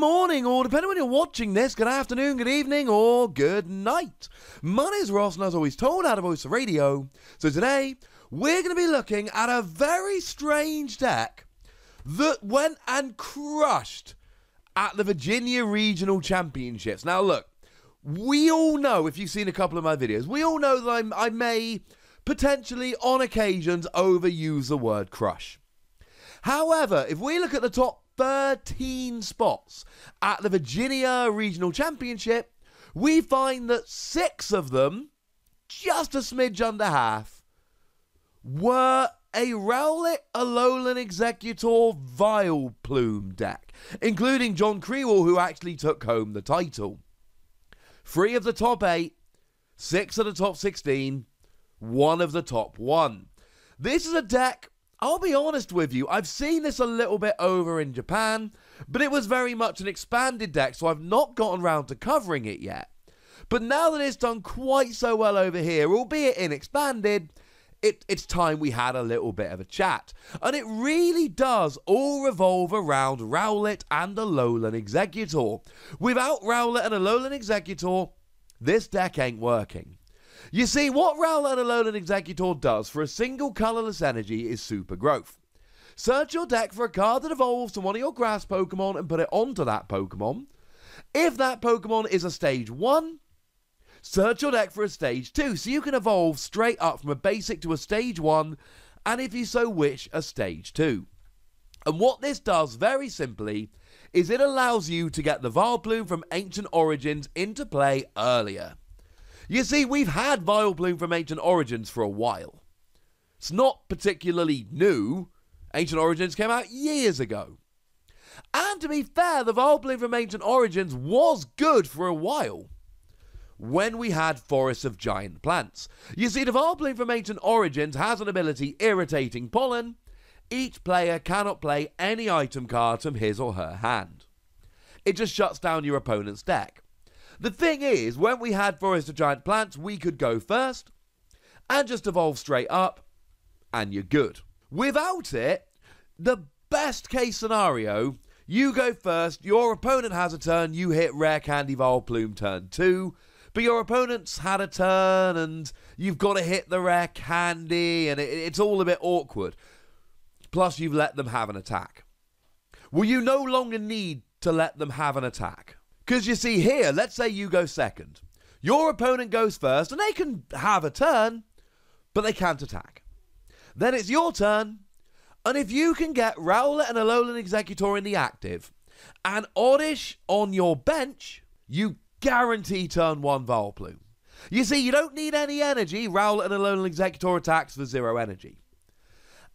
morning, or depending when you're watching this, good afternoon, good evening, or good night. My name is Ross, and as always told, out of Voice of Radio. So today, we're going to be looking at a very strange deck that went and crushed at the Virginia Regional Championships. Now look, we all know, if you've seen a couple of my videos, we all know that I may potentially, on occasions, overuse the word crush. However, if we look at the top 13 spots at the Virginia Regional Championship, we find that 6 of them, just a smidge under half, were a Rowlet, Alolan, Exeggutor, Vileplume deck, including John Kriewall, who actually took home the title. 3 of the top 8, 6 of the top 16, 1 of the top 1. This is a deck, I'll be honest with you, I've seen this a little bit over in Japan, but it was very much an expanded deck, so I've not gotten round to covering it yet. But now that it's done quite so well over here, albeit in expanded, it's time we had a little bit of a chat. And it really does all revolve around Rowlet and Alolan Exeggutor. Without Rowlet and Alolan Exeggutor, this deck ain't working. You see, what Rowlet and Alolan Exeggutor does for a single colourless energy is super growth. Search your deck for a card that evolves to one of your grass Pokemon and put it onto that Pokemon. If that Pokemon is a stage 1, search your deck for a stage 2, so you can evolve straight up from a basic to a stage 1, and if you so wish, a stage 2. And what this does, very simply, is it allows you to get the Vileplume from Ancient Origins into play earlier. You see, we've had Vileplume from Ancient Origins for a while. It's not particularly new. Ancient Origins came out years ago. And to be fair, the Vileplume from Ancient Origins was good for a while, when we had Forests of Giant Plants. You see, the Vileplume from Ancient Origins has an ability, Irritating Pollen. Each player cannot play any item cards from his or her hand. It just shuts down your opponent's deck. The thing is, when we had Forest of Giant Plants, we could go first and just evolve straight up, and you're good. Without it, the best case scenario, you go first, your opponent has a turn, you hit Rare Candy Vileplume turn 2, but your opponent's had a turn and you've got to hit the Rare Candy, and it's all a bit awkward. Plus, you've let them have an attack. Well, you no longer need to let them have an attack. Because you see here, let's say you go second. Your opponent goes first, and they can have a turn, but they can't attack. Then it's your turn, and if you can get Rowlet and Alolan Exeggutor in the active, and Oddish on your bench, you guarantee turn 1 Vileplume. You see, you don't need any energy. Rowlet and Alolan Exeggutor attacks for 0 energy.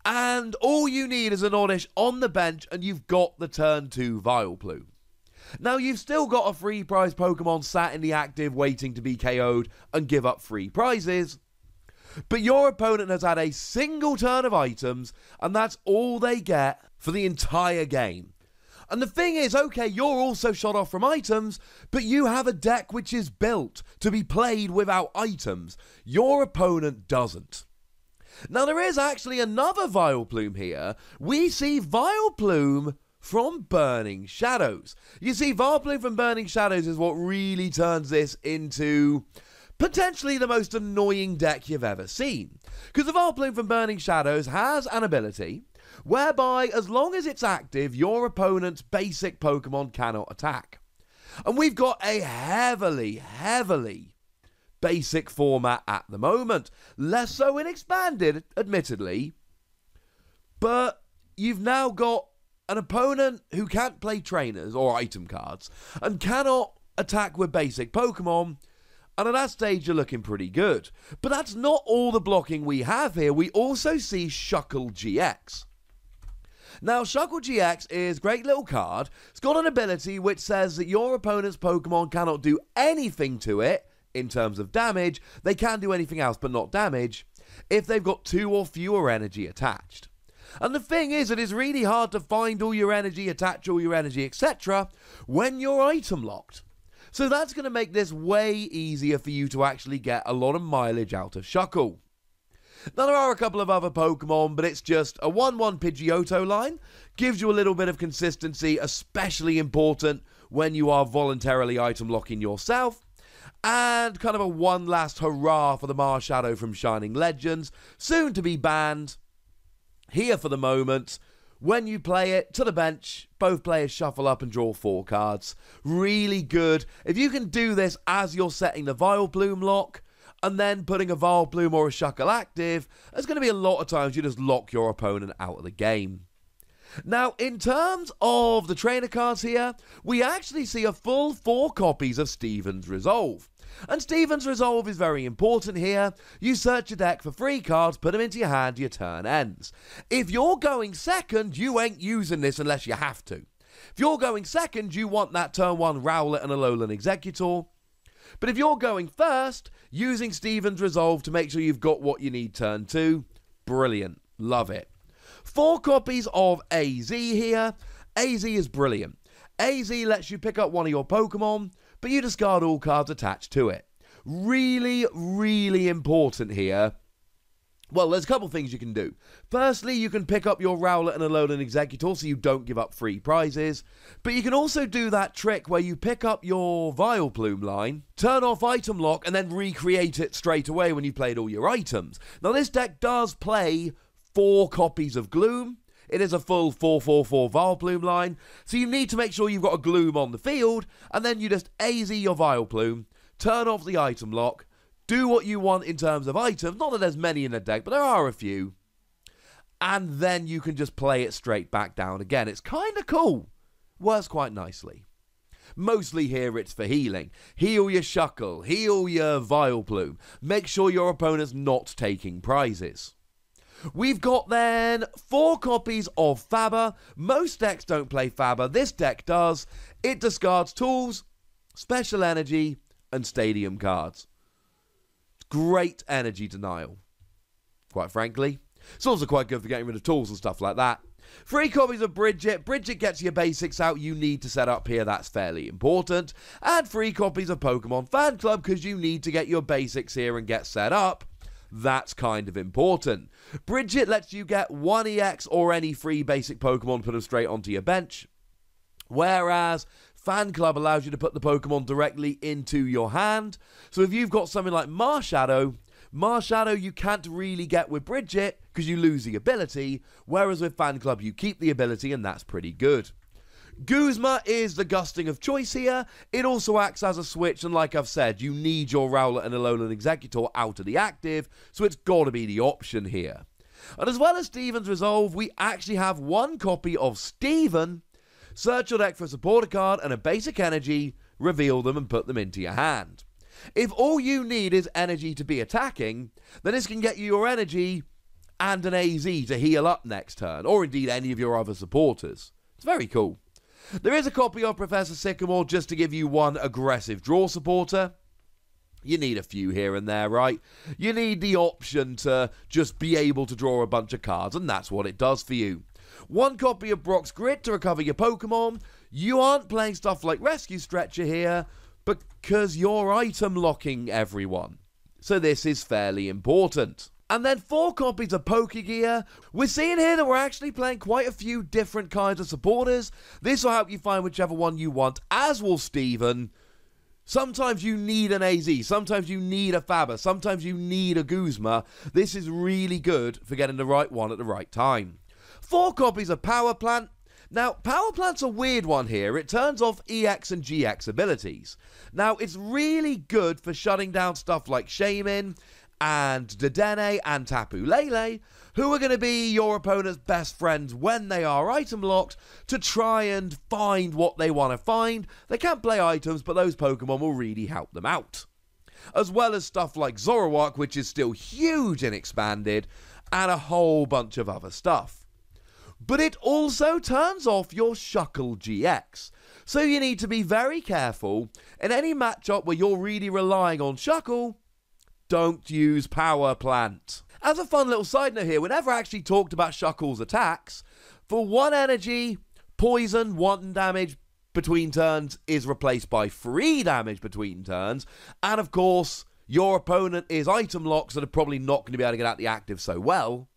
And all you need is an Oddish on the bench, and you've got the turn 2 Vileplume. Now, you've still got a free prize Pokemon sat in the active waiting to be KO'd and give up free prizes, but your opponent has had a single turn of items, and that's all they get for the entire game. And the thing is, okay, you're also shot off from items, but you have a deck which is built to be played without items. Your opponent doesn't. Now, there is actually another Vileplume here. We see Vileplume from Burning Shadows. You see, Vileplume from Burning Shadows is what really turns this into potentially the most annoying deck you've ever seen. Because the Vileplume from Burning Shadows has an ability whereby, as long as it's active, your opponent's basic Pokemon cannot attack. And we've got a heavily basic format at the moment. Less so in expanded, admittedly. But you've now got an opponent who can't play trainers or item cards and cannot attack with basic Pokemon, and at that stage you're looking pretty good. But that's not all the blocking we have here. We also see Shuckle GX. Now, Shuckle GX is a great little card. It's got an ability which says that your opponent's Pokemon cannot do anything to it in terms of damage. They can do anything else but not damage if they've got 2 or fewer energy attached. And the thing is, it is really hard to find all your energy, attach all your energy, etc. when you're item locked. So that's going to make this way easier for you to actually get a lot of mileage out of Shuckle. Now, there are a couple of other Pokemon, but it's just a 1-1 Pidgeotto line. Gives you a little bit of consistency, especially important when you are voluntarily item locking yourself. And kind of a one last hurrah for the Marshadow from Shining Legends, soon to be banned. Here for the moment. When you play it, to the bench, both players shuffle up and draw 4 cards. Really good. If you can do this as you're setting the Vileplume lock, and then putting a Vileplume or a Shuckle active, there's going to be a lot of times you just lock your opponent out of the game. Now, in terms of the trainer cards here, we actually see a full 4 copies of Steven's Resolve. And Steven's Resolve is very important here. You search your deck for 3 cards, put them into your hand, your turn ends. If you're going second, you ain't using this unless you have to. If you're going second, you want that turn 1 Rowlet and Alolan Exeggutor. But if you're going first, using Steven's Resolve to make sure you've got what you need turn 2, brilliant. Love it. 4 copies of AZ here. AZ is brilliant. AZ lets you pick up one of your Pokemon, but you discard all cards attached to it. Really, really important here. Well, there's a couple things you can do. Firstly, you can pick up your Rowlet and Alolan Exeggutor so you don't give up free prizes. But you can also do that trick where you pick up your Vileplume line, turn off item lock, and then recreate it straight away when you've played all your items. Now, this deck does play 4 copies of Gloom. It is a full 4/4/4 Vileplume line, so you need to make sure you've got a Gloom on the field, and then you just AZ your Vileplume, turn off the item lock, do what you want in terms of items, not that there's many in the deck, but there are a few, and then you can just play it straight back down again. It's kind of cool. Works quite nicely. Mostly here it's for healing. Heal your Shuckle, heal your Vileplume. Make sure your opponent's not taking prizes. We've got then 4 copies of Faber. Most decks don't play Faber. This deck does. It discards tools, special energy, and stadium cards. Great energy denial, quite frankly. It's also quite good for getting rid of tools and stuff like that. 3 copies of Bridget. Bridget gets your basics out you need to set up here. That's fairly important. And 3 copies of Pokemon Fan Club because you need to get your basics here and get set up. That's kind of important. Bridget lets you get 1 EX or any free basic Pokemon, put them straight onto your bench. Whereas Fan Club allows you to put the Pokemon directly into your hand. So if you've got something like Marshadow you can't really get with Bridget because you lose the ability. Whereas with Fan Club you keep the ability and that's pretty good. Guzma is the gusting of choice here. It also acts as a switch, and like I've said, you need your Rowlet and Alolan Exeggutor out of the active, so it's got to be the option here. And as well as Steven's Resolve, we actually have 1 copy of Steven. Search your deck for a supporter card and a basic energy, reveal them and put them into your hand. If all you need is energy to be attacking, then this can get you your energy and an AZ to heal up next turn, or indeed any of your other supporters. It's very cool. There is a copy of Professor Sycamore just to give you 1 aggressive draw supporter. You need a few here and there, right? You need the option to just be able to draw a bunch of cards, and that's what it does for you. 1 copy of Brock's Grit to recover your Pokemon. You aren't playing stuff like Rescue Stretcher here because you're item locking everyone. So this is fairly important. And then 4 copies of Pokegear. We're seeing here that we're actually playing quite a few different kinds of supporters. This will help you find whichever one you want, as will Steven. Sometimes you need an AZ, sometimes you need a Faber, sometimes you need a Guzma. This is really good for getting the right one at the right time. 4 copies of Power Plant. Now, Power Plant's a weird one here. It turns off EX and GX abilities. Now, it's really good for shutting down stuff like Shaman and Dedenne and Tapu Lele, who are going to be your opponent's best friends when they are item locked to try and find what they want to find. They can't play items, but those Pokemon will really help them out. As well as stuff like Zoroark, which is still huge and expanded, and a whole bunch of other stuff. But it also turns off your Shuckle GX. So you need to be very careful in any matchup where you're really relying on Shuckle. Don't use Power Plant. As a fun little side note here, we never actually talked about Shuckle's attacks. For 1 energy, poison, 1 damage between turns is replaced by 3 damage between turns. And of course, your opponent is item locked, so they're probably not going to be able to get out the active so well.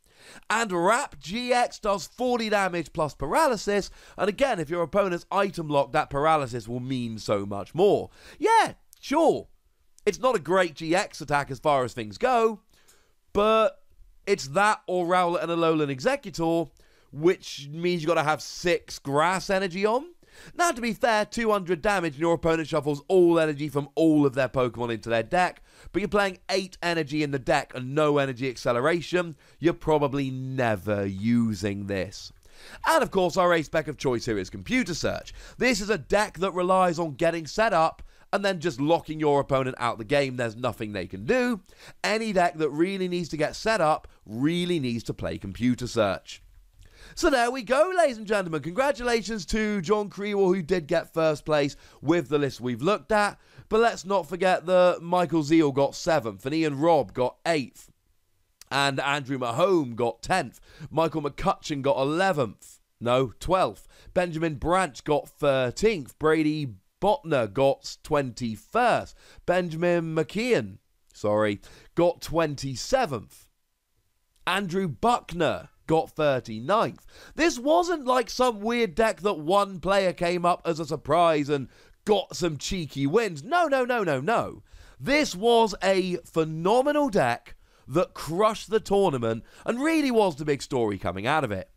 And Wrap GX does 40 damage plus paralysis, and again, if your opponent's item locked, that paralysis will mean so much more. Yeah, sure, it's not a great GX attack as far as things go, but it's that or Rowlet and Alolan Exeggutor, which means you've got to have 6 grass energy on. Now, to be fair, 200 damage and your opponent shuffles all energy from all of their Pokemon into their deck, but you're playing 8 energy in the deck and no energy acceleration, you're probably never using this. And of course, our ace spec of choice here is Computer Search. This is a deck that relies on getting set up and then just locking your opponent out the game. There's nothing they can do. Any deck that really needs to get set up really needs to play Computer Search. So there we go, ladies and gentlemen. Congratulations to John Kriewall, who did get first place with the list we've looked at. But let's not forget that Michael Zeal got 7th, and Ian Robb got 8th, and Andrew Mahone got 10th. Michael McCutcheon got 12th. Benjamin Branch got 13th. Brady Botner got 21st. Benjamin McKeon, got 27th. Andrew Buckner got 39th. This wasn't like some weird deck that one player came up as a surprise and got some cheeky wins. No. This was a phenomenal deck that crushed the tournament and really was the big story coming out of it.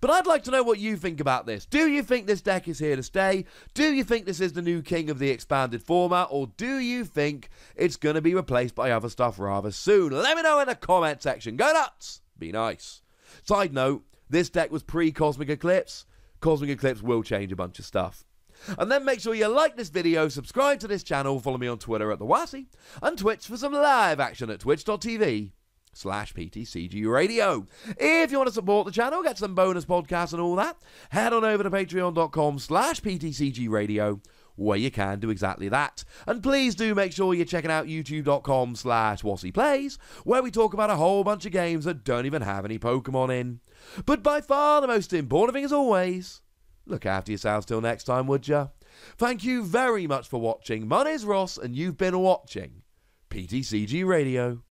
But I'd like to know what you think about this. Do you think this deck is here to stay? Do you think this is the new king of the expanded format? Or do you think it's going to be replaced by other stuff rather soon? Let me know in the comment section. Go nuts! Be nice. Side note, this deck was pre-Cosmic Eclipse. Cosmic Eclipse will change a bunch of stuff. And then make sure you like this video, subscribe to this channel, follow me on Twitter at TheWassy, and Twitch for some live action at twitch.tv/PTCGRadio. If you want to support the channel, get some bonus podcasts and all that, head on over to patreon.com/PTCGRadio, where you can do exactly that. And please do make sure you're checking out youtube.com/WassyPlays, where we talk about a whole bunch of games that don't even have any Pokemon in. But by far the most important thing, as always, look after yourselves till next time, would ya? Thank you very much for watching. My name's Ross, and you've been watching PTCG Radio.